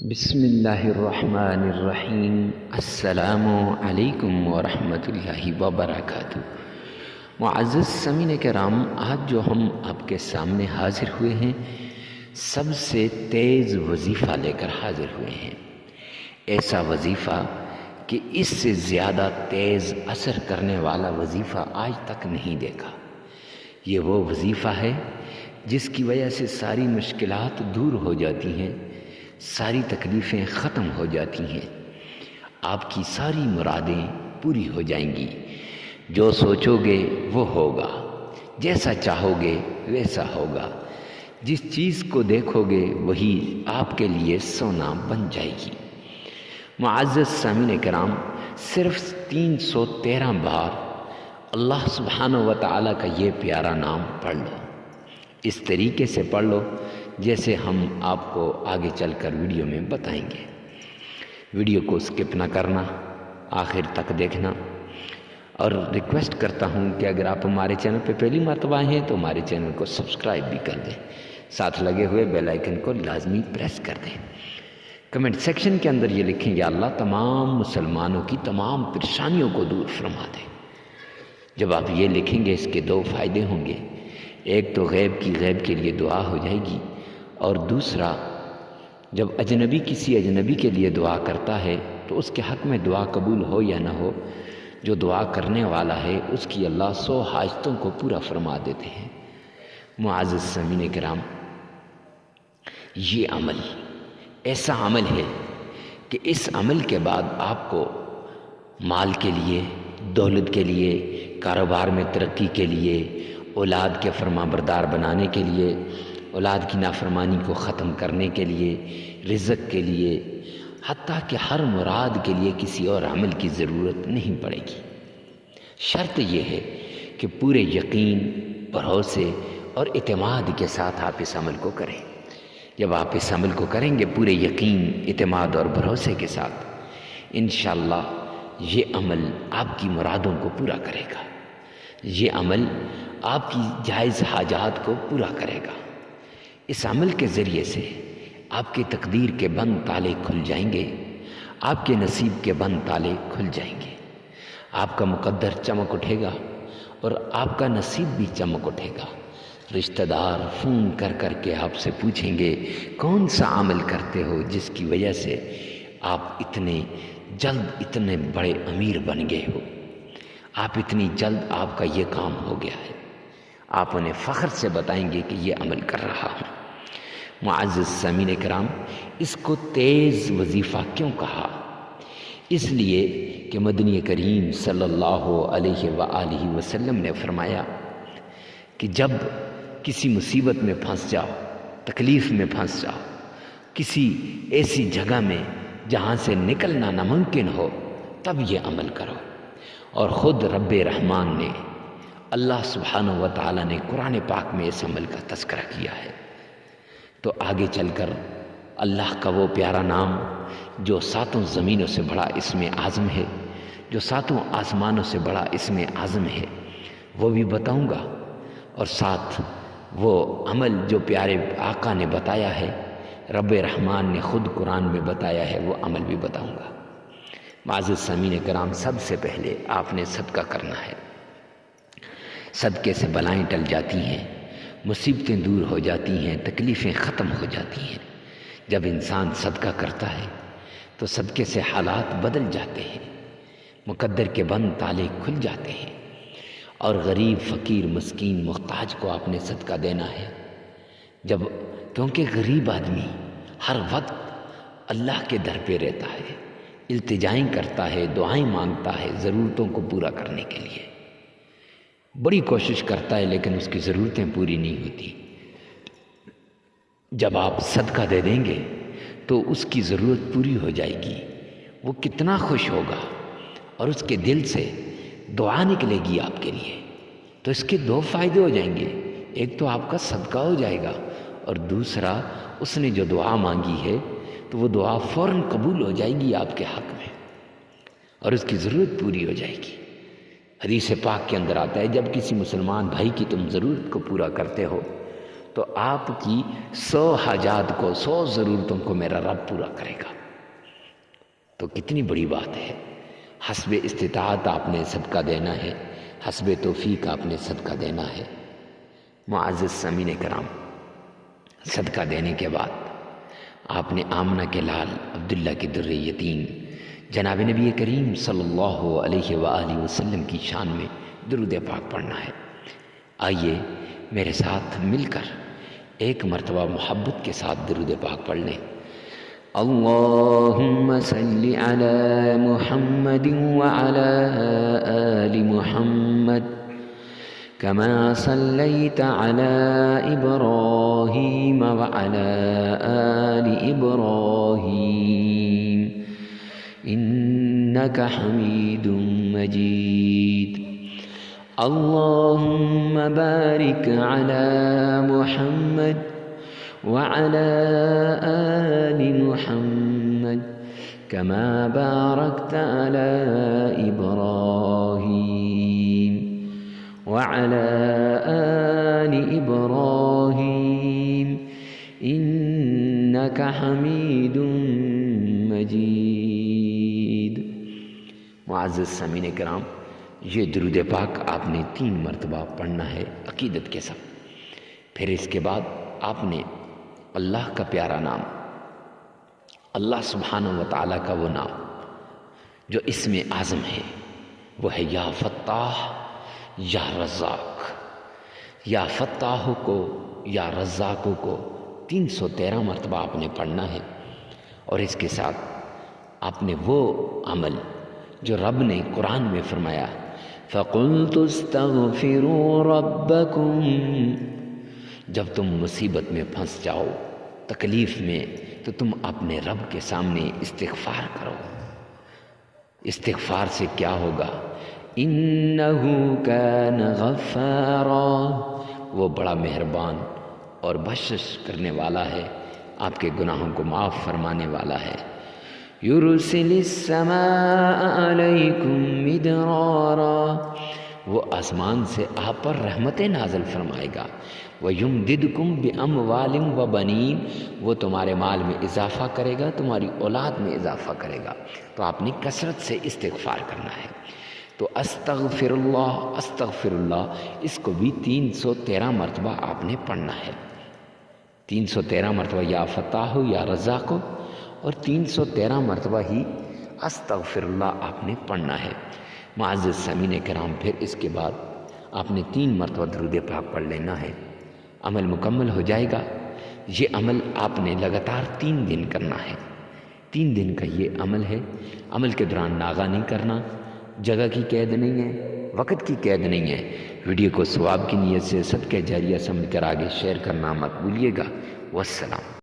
بسم اللہ الرحمن الرحیم۔ السلام علیکم ورحمۃ اللہ وبرکاتہ۔ معزز سامعین کرام، آج جو ہم آپ کے سامنے حاضر ہوئے ہیں، سب سے تیز وظیفہ لے کر حاضر ہوئے ہیں۔ ایسا وظیفہ کہ اس سے زیادہ تیز اثر کرنے والا وظیفہ آج تک نہیں دیکھا۔ یہ وہ وظیفہ ہے جس کی وجہ سے ساری مشکلات دور ہو جاتی ہیں، ساری تکلیفیں ختم ہو جاتی ہیں، آپ کی ساری مرادیں پوری ہو جائیں گی۔ جو سوچو گے وہ ہوگا، جیسا چاہو گے ویسا ہوگا، جس چیز کو دیکھو گے وہی آپ کے لیے سونا بن جائے گی۔ معزز سامعین کرام، صرف 313 بار اللہ سبحانہ و تعالیٰ کا یہ پیارا نام پڑھ لو۔ اس طریقے سے پڑھ لو جیسے ہم آپ کو آگے چل کر ویڈیو میں بتائیں گے۔ ویڈیو کو سکپ نہ کرنا، آخر تک دیکھنا، اور ریکویسٹ کرتا ہوں کہ اگر آپ ہمارے چینل پہ پہلی مرتبہ ہیں تو ہمارے چینل کو سبسکرائب بھی کر دیں، ساتھ لگے ہوئے بیل آئیکن کو لازمی پریس کر دیں۔ کمنٹ سیکشن کے اندر یہ لکھیں، یا اللہ تمام مسلمانوں کی تمام پریشانیوں کو دور فرما دے۔ جب آپ یہ لکھیں گے، اس کے دو فائدے ہوں گے۔ ایک تو غیب کے لیے دعا ہو جائے گی، اور دوسرا جب اجنبی کسی اجنبی کے لیے دعا کرتا ہے تو اس کے حق میں دعا قبول ہو یا نہ ہو، جو دعا کرنے والا ہے اس کی اللہ 100 حاجتوں کو پورا فرما دیتے ہیں۔ معزز سامعین کرام، یہ عمل ایسا عمل ہے کہ اس عمل کے بعد آپ کو مال کے لیے، دولت کے لیے، کاروبار میں ترقی کے لیے، اولاد کے فرما بردار بنانے کے لیے، اولاد کی نافرمانی کو ختم کرنے کے لیے، رزق کے لیے، حتیٰ کہ ہر مراد کے لیے کسی اور عمل کی ضرورت نہیں پڑے گی۔ شرط یہ ہے کہ پورے یقین، بھروسے اور اعتماد کے ساتھ آپ اس عمل کو کریں۔ جب آپ اس عمل کو کریں گے پورے یقین، اعتماد اور بھروسے کے ساتھ، انشاءاللہ یہ عمل آپ کی مرادوں کو پورا کرے گا۔ یہ عمل آپ کی جائز حاجات کو پورا کرے گا۔ اس عمل کے ذریعے سے آپ کی تقدیر کے بند تالے کھل جائیں گے، آپ کے نصیب کے بند تالے کھل جائیں گے، آپ کا مقدر چمک اٹھے گا اور آپ کا نصیب بھی چمک اٹھے گا۔ رشتہ دار فون کر کر کے آپ سے پوچھیں گے، کون سا عمل کرتے ہو جس کی وجہ سے آپ اتنے جلد اتنے بڑے امیر بن گئے ہو، آپ اتنی جلد آپ کا یہ کام ہو گیا ہے۔ آپ انہیں فخر سے بتائیں گے کہ یہ عمل کر رہا ہوں۔ معزز سامعین کرام، اس کو تیز وظیفہ کیوں کہا؟ اس لیے کہ مدنی کریم صلی اللہ علیہ وآلہ وسلم نے فرمایا کہ جب کسی مصیبت میں پھنس جاؤ، تکلیف میں پھنس جاؤ، کسی ایسی جگہ میں جہاں سے نکلنا ناممکن ہو، تب یہ عمل کرو۔ اور خود رب رحمان نے، اللہ سبحانہ و تعالیٰ نے قرآن پاک میں اس عمل کا تذکرہ کیا ہے۔ تو آگے چل کر اللہ کا وہ پیارا نام جو 7 زمینوں سے بڑا اسم اعظم ہے، جو 7 آسمانوں سے بڑا اسم اعظم ہے، وہ بھی بتاؤں گا، اور ساتھ وہ عمل جو پیارے آقا نے بتایا ہے، رب رحمان نے خود قرآن میں بتایا ہے، وہ عمل بھی بتاؤں گا۔ معزز سامعین کرام، سب سے پہلے آپ نے صدقہ کرنا ہے۔ صدقے سے بلائیں ٹل جاتی ہیں، مصیبتیں دور ہو جاتی ہیں، تکلیفیں ختم ہو جاتی ہیں۔ جب انسان صدقہ کرتا ہے تو صدقے سے حالات بدل جاتے ہیں، مقدر کے بند تالے کھل جاتے ہیں، اور غریب، فقیر، مسکین، محتاج کو آپ نے صدقہ دینا ہے۔ کیونکہ غریب آدمی ہر وقت اللہ کے در پہ رہتا ہے، التجائیں کرتا ہے، دعائیں مانگتا ہے ضرورتوں کو پورا کرنے کے لیے، بڑی کوشش کرتا ہے، لیکن اس کی ضرورتیں پوری نہیں ہوتی۔ جب آپ صدقہ دے دیں گے تو اس کی ضرورت پوری ہو جائے گی، وہ کتنا خوش ہوگا، اور اس کے دل سے دعا نکلے گی آپ کے لیے۔ تو اس کے 2 فائدے ہو جائیں گے، ایک تو آپ کا صدقہ ہو جائے گا، اور دوسرا اس نے جو دعا مانگی ہے تو وہ دعا فوراً قبول ہو جائے گی آپ کے حق میں، اور اس کی ضرورت پوری ہو جائے گی۔ حدیث پاک کے اندر آتا ہے، جب کسی مسلمان بھائی کی تم ضرورت کو پورا کرتے ہو تو آپ کی 100 حاجات کو 100 ضرورتوں کو میرا رب پورا کرے گا۔ تو کتنی بڑی بات ہے۔ حسب استطاعت آپ نے صدقہ دینا ہے، حسب توفیق آپ نے صدقہ دینا ہے۔ معزز سامعین کرام، صدقہ دینے کے بعد آپ نے آمنہ کے لال عبداللہ کے در یتیم جناب نبی کریم صلی اللہ علیہ وآلہ وسلم کی شان میں درود پاک پڑھنا ہے۔ آئیے میرے ساتھ مل کر ایک مرتبہ محبت کے ساتھ درود پاک پڑھ لیں۔ اللہم صلی علی محمد وعلی آل محمد كما صليت على إبراهيم وعلى آل إبراهيم إنك حميد مجيد اللهم بارك على محمد وعلى آل محمد كما باركت على إبراهيم وعلى آل إبراهيم إنك حميد مجيد۔ معزز سامعین کرام، یہ درود پاک آپ نے 3 مرتبہ پڑھنا ہے عقیدت کے ساتھ۔ پھر اس کے بعد آپ نے اللہ کا پیارا نام، اللہ سبحانہ و تعالیٰ کا وہ نام جو اسم اعظم ہے، وہ ہے یا فتاح یا رزاق۔ یا فتاح کو یا رزاق کو 313 مرتبہ آپ نے پڑھنا ہے، اور اس کے ساتھ آپ نے وہ عمل جو رب نے قرآن میں فرمایا فَقُلْتُ اسْتَغْفِرُوا رَبَّكُمْ، جب تم مصیبت میں پھنس جاؤ، تکلیف میں، تو تم اپنے رب کے سامنے استغفار کرو۔ استغفار سے کیا ہوگا؟ انہ کان غفارا، وہ بڑا مہربان اور بخشش کرنے والا ہے، آپ کے گناہوں کو معاف فرمانے والا ہے۔ یرسل السماء علیکم مدرارا، وہ آسمان سے آپ پر رحمتیں نازل فرمائے گا۔ وَيُمْدِدْكُمْ بِأَمْوَالٍ وَبَنِينَ، وہ تمہارے مال میں اضافہ کرے گا، تمہاری اولاد میں اضافہ کرے گا۔ تو آپ نے کثرت سے استغفار کرنا ہے۔ تو استغفر اللہ اس کو بھی 313 مرتبہ آپ نے پڑھنا ہے۔ 313 مرتبہ یا فتاح یا رزاق، اور 313 مرتبہ ہی استغفر اللہ آپ نے پڑھنا ہے۔ معزز سامعین کرام، پھر اس کے بعد آپ نے 3 مرتبہ درود پاک پڑھ لینا ہے، عمل مکمل ہو جائے گا۔ یہ عمل آپ نے لگاتار 3 دن کرنا ہے۔ 3 دن کا یہ عمل ہے۔ عمل کے دوران ناغہ نہیں کرنا، جگہ کی قید نہیں ہے، وقت کی قید نہیں ہے۔ ویڈیو کو ثواب کی نیت سے صدقہ جاریہ سمجھ کر آگے شیئر کرنا مت بھولیے گا۔ والسلام۔